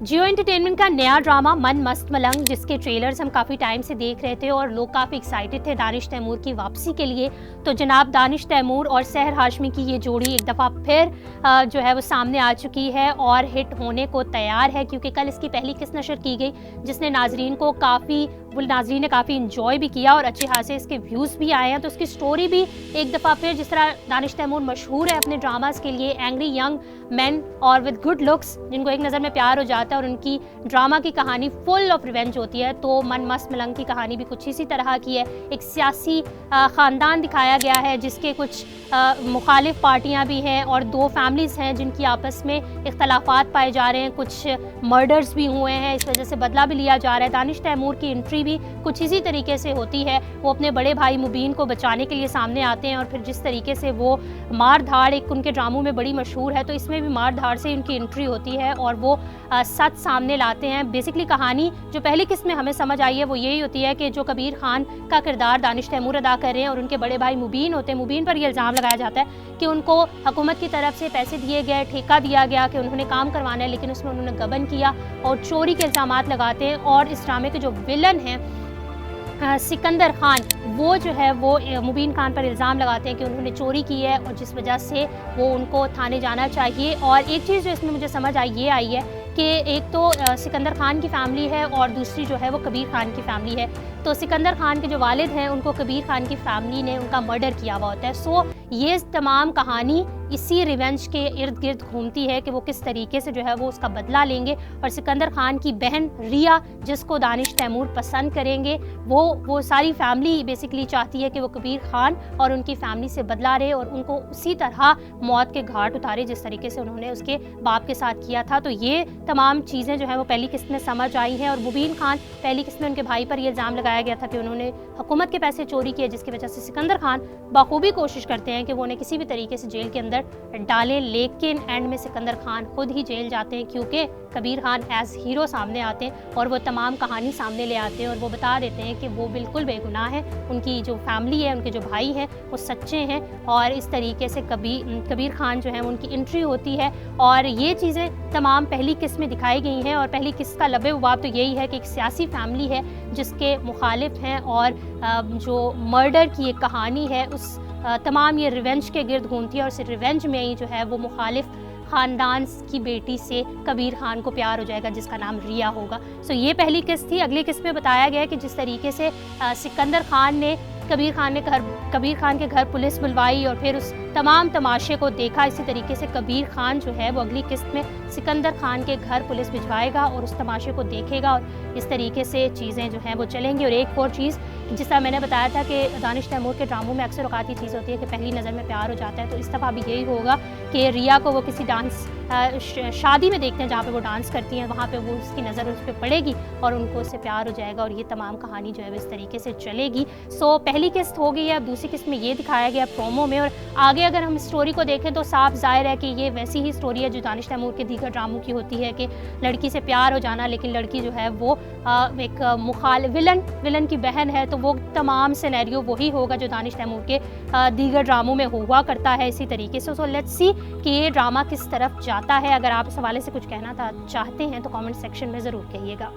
जियो entertainment का नया drama मन मस्त मलंग, जिसके ट्रेलर्स हम काफ़ी टाइम से देख रहे थे और लोग काफ़ी एक्साइटेड थे दानिश तैमूर की वापसी के लिए। तो जनाब दानिश तैमूर और सहर हाशमी की ये जोड़ी एक दफ़ा फिर जो है वो सामने आ चुकी है और हिट होने को तैयार है, क्योंकि कल इसकी पहली किस्त नशर की गई जिसने नाजरीन ने काफ़ी इंजॉय भी किया और अच्छे खासे इसके व्यूज़ भी आए हैं। तो उसकी स्टोरी भी एक दफ़ा फिर, जिस तरह दानिश तैमूर मशहूर है अपने ड्रामास के लिए, एंग्री यंग मैन और विद गुड लुक्स जिनको एक नज़र में प्यार हो जाता है, और उनकी ड्रामा की कहानी फुल ऑफ रिवेंज होती है। तो मन मस्त मलंग की कहानी भी कुछ इसी तरह की है। एक सियासी ख़ानदान दिखाया गया है जिसके कुछ मुखालिफ पार्टियां भी हैं और दो फैमिलीज़ हैं जिनकी आपस में इख्तलाफात पाए जा रहे हैं, कुछ मर्डर्स भी हुए हैं, इस वजह से बदला भी लिया जा रहा है। दानिश तैमूर की एंट्री भी कुछ इसी तरीके से होती है। वो अपने बड़े भाई मुबीन को बचाने के लिए सामने आते हैं और फिर जिस तरीके से वो मार धाड़ एक उनके ड्रामों में बड़ी मशहूर है, तो इसमें भी मार धाड़ से उनकी एंट्री होती है और वो सच सामने लाते हैं। बेसिकली कहानी जो पहली किस्त में हमें समझ आई है वो यही होती है कि जो कबीर खान का किरदार दानिश तैमूर अदा कर रहे हैं और उनके बड़े भाई मुबीन होते हैं, मुबीन पर यह इल्ज़ाम लगाया जाता है कि उनको हुकूमत की तरफ से पैसे दिए गए, ठेका दिया गया कि उन्होंने काम करवाना है, लेकिन उसमें उन्होंने गबन किया और चोरी के इल्ज़ामात लगाते हैं। और इस ड्रामे के जो विलन हैं सिकंदर खान, वो जो है वो मुबीन खान पर इल्ज़ाम लगाते हैं कि उन्होंने चोरी की है और जिस वजह से वो उनको थाने जाना चाहिए। और एक चीज़ जो इसमें मुझे समझ आई ये आई है कि एक तो सिकंदर खान की फैमिली है और दूसरी जो है वो कबीर खान की फैमिली है। तो सिकंदर खान के जो वालिद हैं उनको कबीर खान की फैमिली ने उनका मर्डर किया हुआ होता है। सो ये तमाम कहानी इसी रिवेंज के इर्द गिर्द घूमती है कि वो किस तरीके से जो है वो उसका बदला लेंगे। और सिकंदर खान की बहन रिया, जिसको दानिश तैमूर पसंद करेंगे, वो सारी फैमिली बेसिकली चाहती है कि वो कबीर खान और उनकी फैमिली से बदला रहे और उनको उसी तरह मौत के घाट उतारे जिस तरीके से उन्होंने उसके बाप के साथ किया था। तो ये तमाम चीज़ें जो है वो पहली किस्त में समझ आई हैं। और मुबीन खान, पहली किस्त में उनके भाई पर यह इल्ज़ाम लगाया गया था कि उन्होंने हुकूमत के पैसे चोरी किए, जिसकी वजह से सिकंदर खान बखूबी कोशिश करते हैं कि वो उन्हें किसी भी तरीके से जेल के अंदर डालें, लेकिन एंड में सिकंदर खान खुद ही जेल जाते हैं, क्योंकि कबीर खान एज हीरो सामने आते हैं और वो तमाम कहानी सामने ले आते हैं और वो बता देते हैं कि वो बिल्कुल बेगुनाह है, उनकी जो फैमिली है, उनके जो भाई हैं वो सच्चे हैं। और इस तरीके से कबीर खान जो है उनकी एंट्री होती है और ये चीज़ें तमाम पहली किस्त में दिखाई गई हैं। और पहली किस्त का लबे-उबाब तो यही है कि एक सियासी फैमिली है जिसके मुखालिफ हैं और जो मर्डर की एक कहानी है उस तमाम ये रिवेंज के गिर्द घूमती है और सिर्फ रिवेंज में ही जो है वो मुखालिफ ख़ानदान की बेटी से कबीर खान को प्यार हो जाएगा जिसका नाम रिया होगा। सो ये पहली किस्त थी। अगली किस्त में बताया गया है कि जिस तरीके से सिकंदर खान ने कबीर खान के घर पुलिस बुलवाई और फिर उस तमाम तमाशे को देखा, इसी तरीके से कबीर खान जो है वो अगली किस्त में सिकंदर खान के घर पुलिस भिजवाएगा और उस तमाशे को देखेगा और इस तरीके से चीज़ें जो हैं वो चलेंगी। और एक और चीज़, जिस तरह मैंने बताया था कि दानिश तैमूर के ड्रामों में अक्सर औकात ये चीज़ होती है कि पहली नज़र में प्यार हो जाता है, तो इस दफ़ा भी यही होगा कि रिया को वो किसी डांस शादी में देखते हैं जहाँ पे वो डांस करती हैं, वहाँ पे वो उसकी नज़र उस पर पड़ेगी और उनको उससे प्यार हो जाएगा और ये तमाम कहानी जो है वो इस तरीके से चलेगी। सो पहली किस्त हो गई है। अब दूसरी किस्त में ये दिखाया गया प्रोमो में, और आगे अगर हम स्टोरी को देखें तो साफ जाहिर है कि ये वैसी ही स्टोरी है जो दानिश तैमूर के दीगर ड्रामों की होती है कि लड़की से प्यार हो जाना, लेकिन लड़की जो है वो एक विलन की बहन है। तो वो तमाम सिनेरियो वही होगा जो दानिश तैमूर के दीगर ड्रामों में हुआ करता है इसी तरीके से। सो लेट्स सी कि ये ड्रामा किस तरफ जाता है। अगर आप इस हवाले से कुछ कहना चाहते हैं तो कमेंट सेक्शन में ज़रूर कहिएगा।